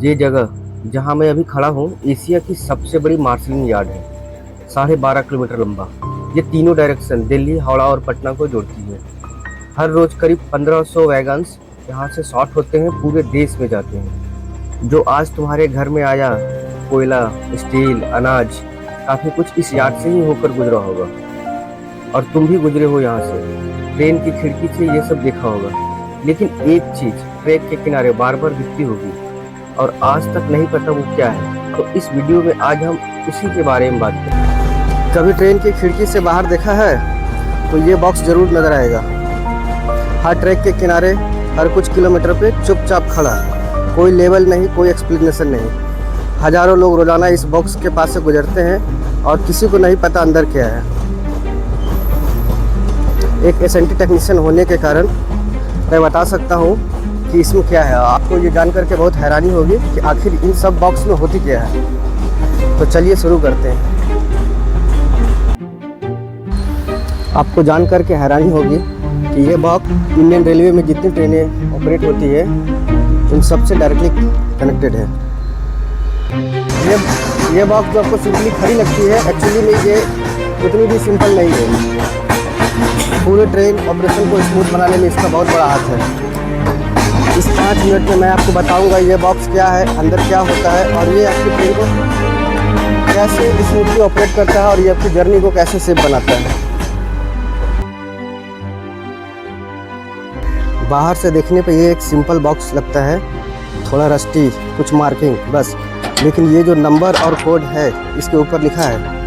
ये जगह जहाँ मैं अभी खड़ा हूँ एशिया की सबसे बड़ी मार्शलिंग यार्ड है। 12.5 किलोमीटर लंबा। ये तीनों डायरेक्शन दिल्ली, हावड़ा और पटना को जोड़ती है। हर रोज करीब 1500 वैगन्स यहाँ से शॉर्ट होते हैं, पूरे देश में जाते हैं। जो आज तुम्हारे घर में आया, कोयला, स्टील, अनाज, काफी कुछ इस यार्ड से ही होकर गुजरा होगा। और तुम भी गुजरे हो यहाँ से, ट्रेन की खिड़की से ये सब देखा होगा। लेकिन एक चीज ट्रैक के किनारे बार बार दिखती होगी और आज तक नहीं पता वो क्या है। तो इस वीडियो में आज हम उसी के बारे में बात करेंगे। कभी ट्रेन की खिड़की से बाहर देखा है तो ये बॉक्स जरूर नजर आएगा। हर ट्रैक के किनारे हर कुछ किलोमीटर पे चुपचाप खड़ा है। कोई लेवल नहीं, कोई एक्सप्लेनेशन नहीं। हजारों लोग रोजाना इस बॉक्स के पास से गुजरते हैं और किसी को नहीं पता अंदर क्या है। एक एसएनटी टेक्नीशियन होने के कारण मैं बता सकता हूँ कि इसमें क्या है। आपको ये जान करके बहुत हैरानी होगी कि आखिर इन सब बॉक्स में होती क्या है। तो चलिए शुरू करते हैं। आपको जान करके हैरानी होगी कि ये बॉक्स इंडियन रेलवे में जितनी ट्रेनें ऑपरेट होती है उन सबसे डायरेक्टली कनेक्टेड है। ये बॉक्स जो आपको सिंपली खड़ी लगती है, एक्चुअली में ये उतनी भी सिंपल नहीं है। पूरे ट्रेन ऑपरेशन को स्मूथ बनाने में इसका बहुत बड़ा हाथ है। इस 5 मिनट में मैं आपको बताऊंगा ये बॉक्स क्या है, अंदर क्या होता है और ये आपकी ट्रेन को कैसे स्मूथली ऑपरेट करता है और ये आपकी जर्नी को कैसे सेफ बनाता है। बाहर से देखने पे ये एक सिंपल बॉक्स लगता है, थोड़ा रस्टी, कुछ मार्किंग बस। लेकिन ये जो नंबर और कोड है इसके ऊपर लिखा है,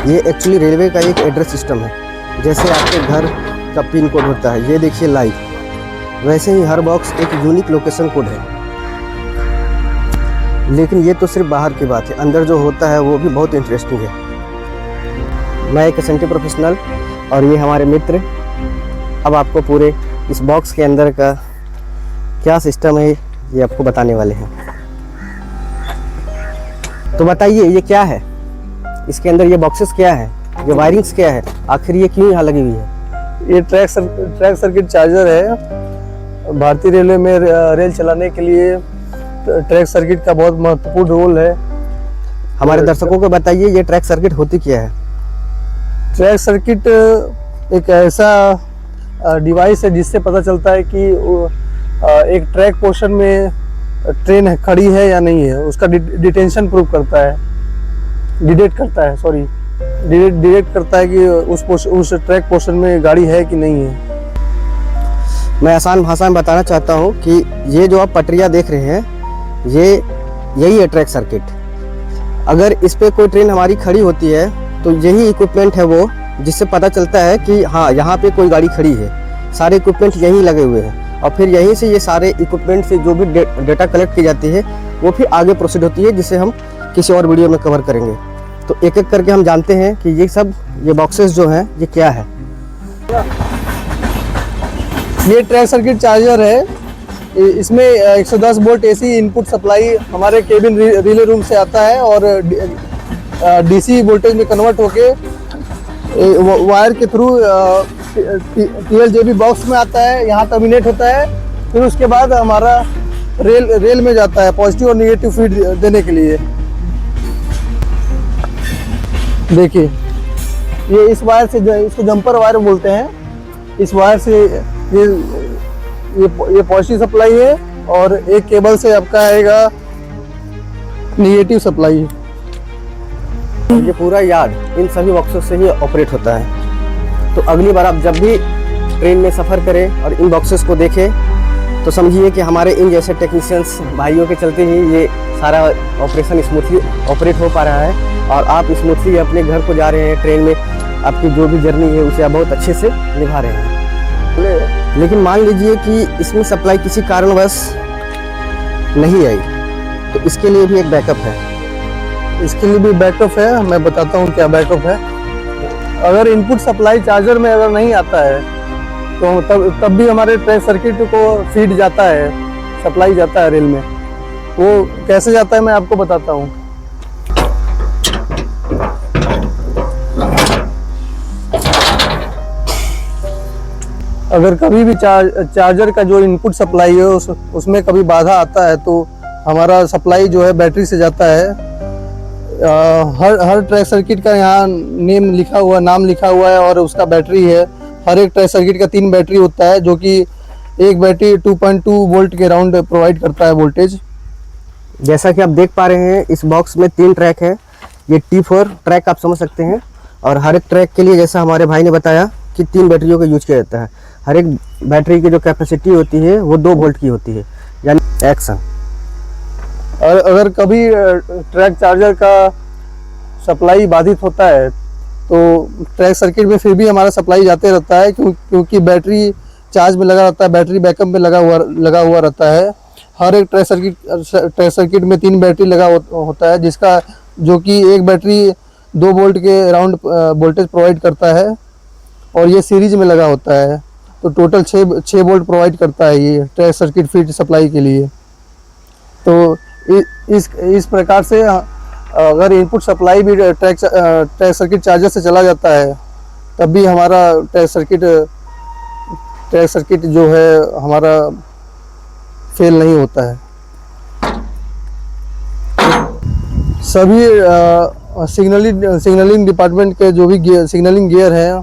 ये एक्चुअली रेलवे का एक एड्रेस सिस्टम है। जैसे आपके घर का पिन कोड होता है, ये देखिए लाइव, वैसे ही हर बॉक्स एक यूनिक लोकेशन कोड है। लेकिन ये तो सिर्फ बाहर की बात है, अंदर जो होता है वो भी बहुत इंटरेस्टिंग है। मैं एक एसएनटी प्रोफेशनल और ये हमारे मित्र अब आपको पूरे इस बॉक्स के अंदर का क्या सिस्टम है ये आपको बताने वाले हैं। तो बताइए ये क्या है, इसके अंदर ये बॉक्सेस क्या है, ये वायरिंग्स क्या है, आखिर ये क्यों यहाँ लगी हुई है। ये ट्रैक सर्किट चार्जर है। भारतीय रेलवे में रेल चलाने के लिए ट्रैक सर्किट का बहुत महत्वपूर्ण रोल है। हमारे दर्शकों को बताइए ये ट्रैक सर्किट होती क्या है। ट्रैक सर्किट एक ऐसा डिवाइस है जिससे पता चलता है कि एक ट्रैक पोर्शन में ट्रेन खड़ी है या नहीं है। उसका डिटेंशन प्रूव करता है, डिटेक्ट करता है कि उस ट्रैक पोर्शन में गाड़ी है कि नहीं है। मैं आसान भाषा में बताना चाहता हूँ कि ये जो आप पटरियाँ देख रहे हैं यही है ट्रैक सर्किट। अगर इस पे कोई ट्रेन हमारी खड़ी होती है तो यही इक्विपमेंट है वो, जिससे पता चलता है कि हाँ यहाँ पे कोई गाड़ी खड़ी है। सारे इक्विपमेंट यहीं लगे हुए हैं और फिर यहीं से ये सारे इक्विपमेंट से जो भी डेटा कलेक्ट की जाती है वो फिर आगे प्रोसीड होती है, जिसे हम किसी और वीडियो में कवर करेंगे। तो एक एक करके हम जानते हैं कि ये बॉक्सेस जो हैं ये क्या है। ये ट्रैक सर्किट चार्जर है। इसमें 110 वोल्ट एसी इनपुट सप्लाई हमारे केबिन रिले रूम से आता है और डीसी वोल्टेज में कन्वर्ट होके वायर के थ्रू TLJB बॉक्स में आता है, यहाँ टर्मिनेट होता है। फिर उसके बाद हमारा रेल में जाता है पॉजिटिव और निगेटिव फीड देने के लिए। देखिए ये इस वायर से, इसको जंपर वायर बोलते हैं। इस वायर से ये पॉजिटिव सप्लाई है और एक केबल से आपका आएगा निगेटिव सप्लाई। ये पूरा यार्ड इन सभी बॉक्सेस से ही ऑपरेट होता है। तो अगली बार आप जब भी ट्रेन में सफ़र करें और इन बॉक्सेस को देखें तो समझिए कि हमारे इन जैसे टेक्नीशियंस भाइयों के चलते ही ये सारा ऑपरेशन स्मूथली ऑपरेट हो पा रहा है और आप स्मूथली अपने घर को जा रहे हैं। ट्रेन में आपकी जो भी जर्नी है उसे आप बहुत अच्छे से निभा रहे हैं। लेकिन मान लीजिए कि इसमें सप्लाई किसी कारणवश नहीं आई तो इसके लिए भी एक बैकअप है। इसके लिए भी बैकअप है, मैं बताता हूँ क्या बैकअप है। अगर इनपुट सप्लाई चार्जर में अगर नहीं आता है तो तब भी हमारे ट्रैक सर्किट को फीड जाता है, सप्लाई जाता है रेल में। वो कैसे जाता है मैं आपको बताता हूँ। अगर कभी भी चार्जर का जो इनपुट सप्लाई है उसमें कभी बाधा आता है तो हमारा सप्लाई जो है बैटरी से जाता है। हर ट्रैक सर्किट का यहाँ नाम लिखा हुआ है और उसका बैटरी है। हर एक ट्रैक सर्किट का 3 बैटरी होता है, जो कि एक बैटरी 2.2 वोल्ट के राउंड प्रोवाइड करता है वोल्टेज। जैसा कि आप देख पा रहे हैं इस बॉक्स में 3 ट्रैक है। ये T4 ट्रैक आप समझ सकते हैं, और हर एक ट्रैक के लिए जैसा हमारे भाई ने बताया कि 3 बैटरियों का यूज किया जाता है। हर एक बैटरी की जो कैपेसिटी होती है वो 2 वोल्ट की होती है, यानी एक्शन। और अगर कभी ट्रैक चार्जर का सप्लाई बाधित होता है तो ट्रैक सर्किट में फिर भी हमारा सप्लाई जाते रहता है, क्योंकि बैटरी चार्ज में लगा रहता है, बैटरी बैकअप में लगा हुआ रहता है। हर एक ट्रैक सर्किट में 3 बैटरी लगा होता है, जिसका जो कि एक बैटरी 2 वोल्ट के अराउंड वोल्टेज प्रोवाइड करता है, और ये सीरीज में लगा होता है, तो टोटल 6 वोल्ट प्रोवाइड करता है ये ट्रैक सर्किट फीड सप्लाई के लिए। तो इस प्रकार से अगर इनपुट सप्लाई भी ट्रैक सर्किट चार्जर से चला जाता है तब भी हमारा ट्रैक सर्किट जो है हमारा फेल नहीं होता है। सभी सिग्नलिंग डिपार्टमेंट के जो भी सिग्नलिंग गियर हैं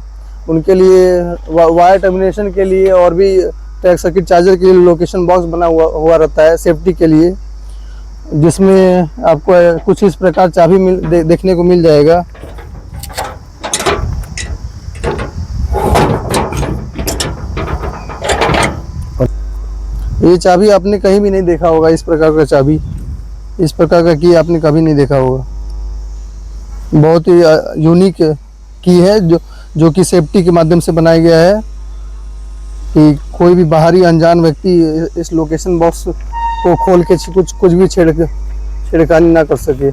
उनके लिए वायर टर्मिनेशन के लिए और भी ट्रैक सर्किट चार्जर के लिए लोकेशन बॉक्स बना हुआ रहता है सेफ्टी के लिए, जिसमें आपको कुछ इस प्रकार चाबी देखने को मिल जाएगा। ये चाबी आपने कहीं भी नहीं देखा होगा, इस प्रकार का चाबी, इस प्रकार का की आपने कभी नहीं देखा होगा। बहुत ही यूनिक की है जो कि सेफ्टी के माध्यम से बनाया गया है कि कोई भी बाहरी अनजान व्यक्ति इस लोकेशन बॉक्स को खोल के कुछ भी छेड़खानी ना कर सके।